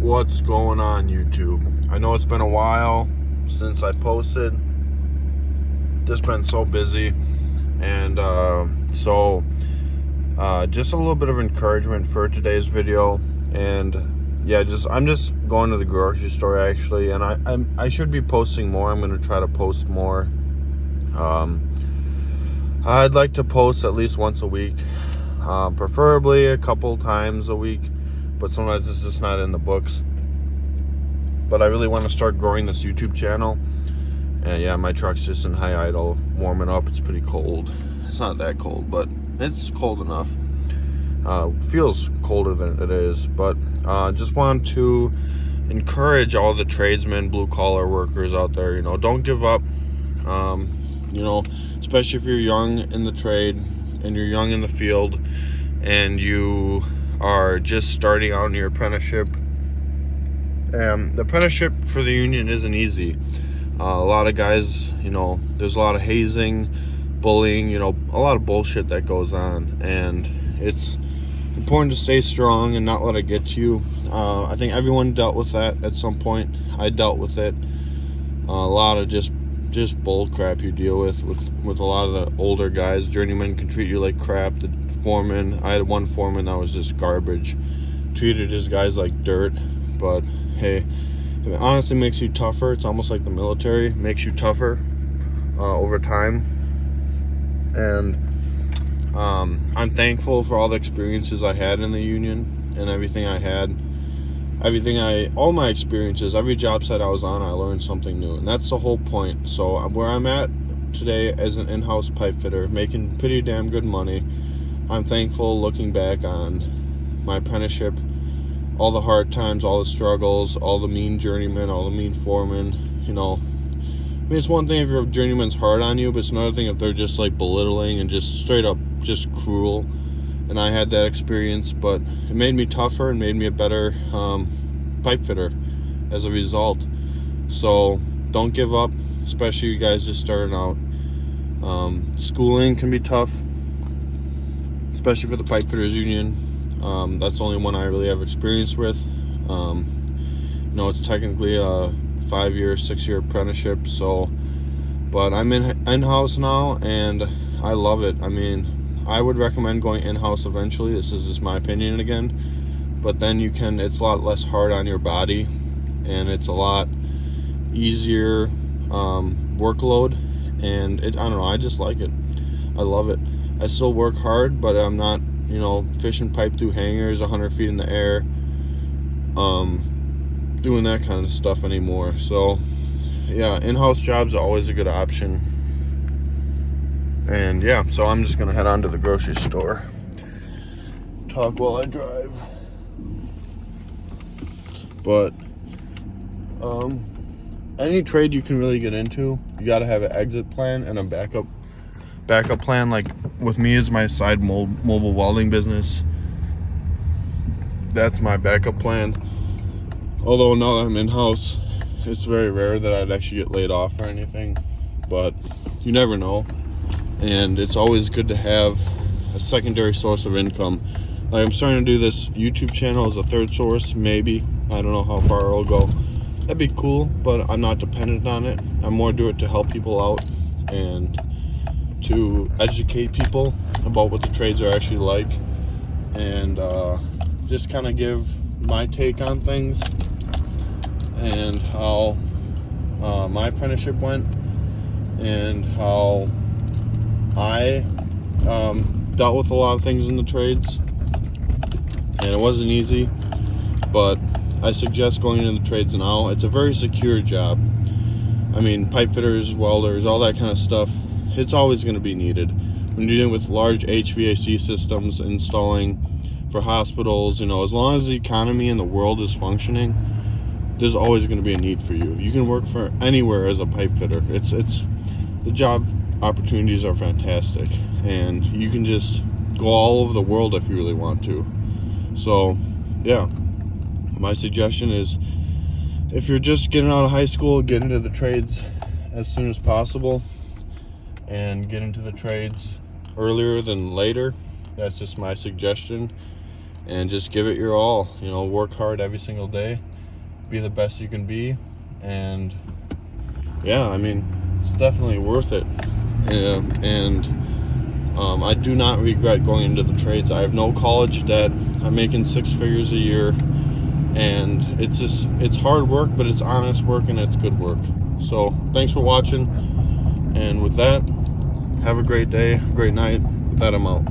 What's going on, YouTube? I know it's been a while since I posted. Just been so busy, and just a little bit of encouragement for today's video. And yeah, I'm just going to the grocery store actually, and I should be posting more. I'm going to try to post more. I'd like to post at least once a week, preferably a couple times a week, but sometimes it's just not in the books. But I really want to start growing this YouTube channel. And yeah, my truck's just in high idle, warming up. It's pretty cold. It's not that cold, but it's cold enough. Feels colder than it is, but just want to encourage all the tradesmen, blue collar workers out there. Don't give up. Especially if you're young in the trade and you're young in the field and you are just starting out in your apprenticeship. The apprenticeship for the union isn't easy. A lot of guys, there's a lot of hazing, bullying, a lot of bullshit that goes on, and it's important to stay strong and not let it get to you. I think everyone dealt with that at some point. I dealt with it. A lot of just bull crap you deal with a lot of the older guys. Journeymen can treat you like crap. The foreman, I had one foreman that was just garbage, treated his guys like dirt. But hey, it honestly makes you tougher. It's almost like the military. It makes you tougher over time. And I'm thankful for all the experiences I had in the union and everything I had. All my experiences, every job site I was on, I learned something new, and that's the whole point. So where I'm at today as an in-house pipe fitter, making pretty damn good money, I'm thankful looking back on my apprenticeship, all the hard times, all the struggles, all the mean journeymen, all the mean foremen. It's one thing if your journeyman's hard on you, but it's another thing if they're just like belittling and just straight up just cruel. And I had that experience, but it made me tougher and made me a better pipe fitter as a result. So don't give up, especially you guys just starting out. Schooling can be tough, especially for the pipe fitters union. That's the only one I really have experience with. It's technically a 5-year, 6-year apprenticeship. But I'm in-house now, and I love it. I would recommend going in-house eventually. This is just my opinion again. But then it's a lot less hard on your body, and it's a lot easier workload. And I don't know, I just like it. I love it. I still work hard, but I'm not, fishing pipe through hangers 100 feet in the air, doing that kind of stuff anymore. So yeah, in-house jobs are always a good option. And yeah, so I'm just gonna head on to the grocery store, talk while I drive. But any trade you can really get into, you got to have an exit plan and a backup plan. Like with me is my side mobile welding business. That's my backup plan. Although now that I'm in-house, it's very rare that I'd actually get laid off or anything, but you never know. And it's always good to have a secondary source of income. Like I'm starting to do this YouTube channel as a third source, maybe. I don't know how far it'll go. That'd be cool, but I'm not dependent on it. I more do it to help people out and to educate people about what the trades are actually like, and just kind of give my take on things and how my apprenticeship went and how I dealt with a lot of things in the trades. And it wasn't easy, but I suggest going into the trades now. It's a very secure job. Pipe fitters, welders, all that kind of stuff, it's always going to be needed. When you're dealing with large HVAC systems, installing for hospitals, as long as the economy and the world is functioning, there's always going to be a need for you. You can work for anywhere as a pipe fitter. The job opportunities are fantastic, and you can just go all over the world if you really want to. So yeah, my suggestion is, if you're just getting out of high school, get into the trades as soon as possible, and get into the trades earlier than later. That's just my suggestion. And just give it your all. Work hard every single day. be the best you can be. And yeah, I mean, it's definitely worth it. I do not regret going into the trades. I have no college debt. I'm making 6 figures a year, and it's hard work, but it's honest work and it's good work. So thanks for watching, and with that, have a great day, great night. With that, I'm out.